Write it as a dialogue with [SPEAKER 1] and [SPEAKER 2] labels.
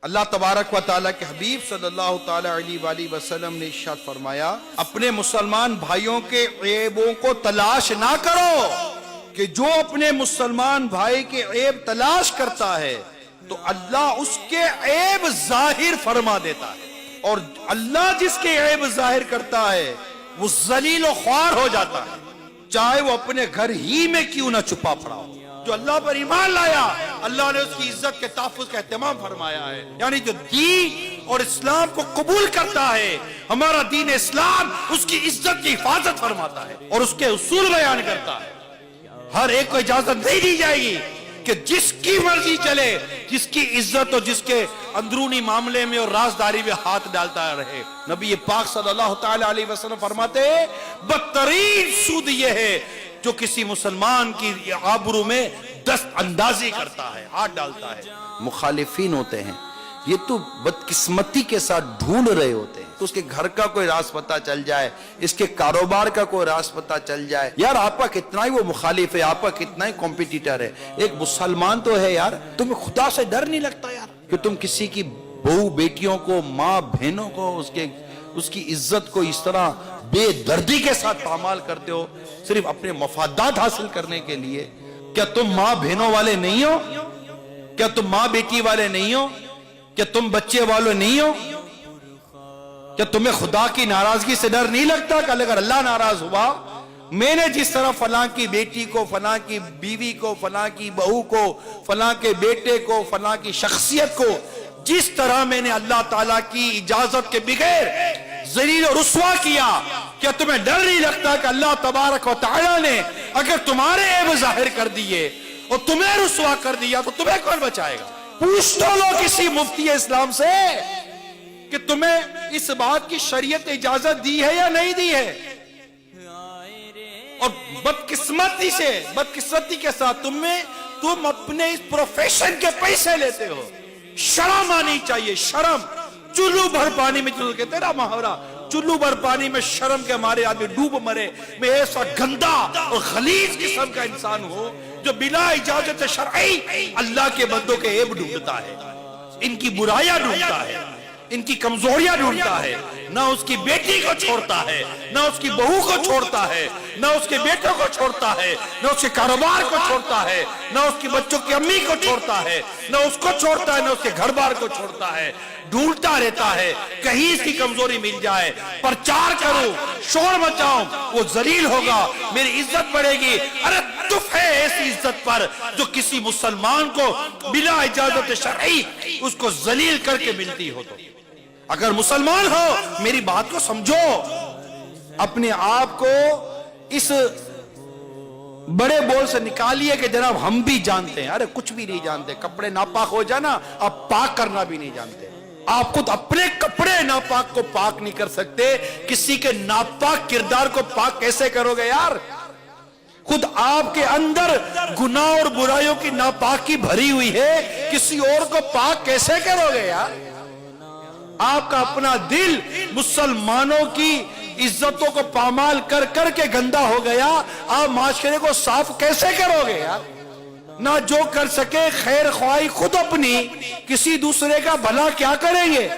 [SPEAKER 1] اللہ تبارک و تعالیٰ کے حبیب صلی اللہ تعالیٰ علیہ وآلہ وسلم نے ارشاد فرمایا، اپنے مسلمان بھائیوں کے عیبوں کو تلاش نہ کرو، کہ جو اپنے مسلمان بھائی کے عیب تلاش کرتا ہے تو اللہ اس کے عیب ظاہر فرما دیتا ہے، اور اللہ جس کے عیب ظاہر کرتا ہے وہ ذلیل و خوار ہو جاتا ہے، چاہے وہ اپنے گھر ہی میں کیوں نہ چھپا پڑا ہو۔ جو اللہ پر ایمان لایا، اللہ نے اس کی عزت کے تحفظ کا اہتمام فرمایا ہے، یعنی جو دین اور اسلام کو قبول کرتا ہے، ہمارا دین اسلام اس کی عزت کی حفاظت فرماتا ہے اور اس کے اصول بیان کرتا ہے۔ ہر ایک کو اجازت نہیں دی جائے گی کہ جس کی مرضی چلے، جس کی عزت اور جس کے اندرونی معاملے میں اور رازداری میں ہاتھ ڈالتا رہے۔ نبی پاک صلی اللہ تعالیٰ علیہ وسلم فرماتے ہیں، بدترین سود یہ ہے جو کسی مسلمان کی آبرو میں دست اندازی کرتا ہے، ہاتھ ڈالتا ہے۔ مخالفین ہوتے ہیں، یہ تو بدقسمتی کے ساتھ ڈھونڈ رہے ہوتے ہیں، تو اس کے گھر کا کوئی راز پتہ چل جائے، اس کے کاروبار کا کوئی راز پتہ چل جائے، یار آپ کا کتنا ہی وہ مخالف ہے، آپ کا کتنا ہی کمپیٹیٹر ہے، ایک مسلمان تو ہے یار، تمہیں خدا سے ڈر نہیں لگتا یار کہ تم کسی کی بہو بیٹیوں کو، ماں بہنوں کو، اس کی عزت کو اس طرح بے دردی کے ساتھ پامال کرتے ہو صرف اپنے مفادات حاصل کرنے کے لیے؟ کیا تم ماں بہنوں والے نہیں ہو؟ کیا تم ماں بیٹی والے نہیں ہو؟ کیا تم بچے والے نہیں ہو؟ کیا تمہیں خدا کی ناراضگی سے ڈر نہیں لگتا کہ اگر اللہ ناراض ہوا، میں نے جس طرح فلاں کی بیٹی کو، فلاں کی بیوی کو، فلاں کی بہو کو، فلاں کے بیٹے کو، فلاں کی شخصیت کو جس طرح میں نے اللہ تعالیٰ کی اجازت کے بغیر ذلیل و رسوا کیا، کیا تمہیں ڈر نہیں لگتا کہ اللہ تبارک و تعالیٰ نے اگر تمہارے عیب ظاہر کر دیے اور تمہیں رسوا کر دیا تو تمہیں کون بچائے گا؟ پوچھ تو لو کسی مفتی اسلام سے کہ تمہیں اس بات کی شریعت اجازت دی ہے یا نہیں دی ہے؟ اور بدقسمتی کے ساتھ تم اپنے اس پروفیشن کے پیسے لیتے ہو۔ شرم آنی چاہیے، شرم۔ چلو بھر پانی میں، چلو کہتے نا محاورہ، چلو بھر پانی میں شرم کے ہمارے آدمی ڈوب مرے۔ میں ایسا گندا اور غلیظ قسم کا انسان ہوں جو بلا اجازت شرعی اللہ کے بندوں کے عیب ڈھونڈتا ہے، ان کی برائیاں ڈھونڈتا ہے، ان کی کمزوریاں ڈھونڈتا ہے، نہ اس کی بیٹی کو چھوڑتا ہے، نہ اس کی بہو کو چھوڑتا ہے، نہ اس کے بیٹوں کو چھوڑتا ہے، نہ اس کے کاروبار کو چھوڑتا ہے، نہ اس کی بچوں کی امی کو چھوڑتا ہے، نہ اس کو چھوڑتا ہے، نہ اس کے گھر بار کو چھوڑتا ہے۔ ڈھونڈتا رہتا ہے کہیں اس کی کمزوری مل جائے، پرچار کروں، شور مچاؤں، وہ ذلیل ہوگا، میری عزت بڑھے گی۔ ارے تف ہے ایسی عزت پر جو کسی مسلمان کو بلا اجازت شرعی اس کو ذلیل کر کے ملتی ہو۔ تو اگر مسلمان ہو میری بات کو سمجھو، اپنے آپ کو اس بڑے بول سے نکالیے کہ جناب ہم بھی جانتے ہیں۔ ارے کچھ بھی نہیں جانتے، کپڑے ناپاک ہو جانا آپ پاک کرنا بھی نہیں جانتے۔ آپ خود اپنے کپڑے ناپاک کو پاک نہیں کر سکتے، کسی کے ناپاک کردار کو پاک کیسے کرو گے یار؟ خود آپ کے اندر گناہ اور برائیوں کی ناپاکی بھری ہوئی ہے، کسی اور کو پاک کیسے کرو گے یار؟ آپ کا اپنا دل مسلمانوں کی عزتوں کو پامال کر کر کے گندا ہو گیا، آپ معاشرے کو صاف کیسے کرو گے یار؟ نہ جو کر سکے خیر خواہی خود اپنی، کسی دوسرے کا بھلا کیا کریں گے؟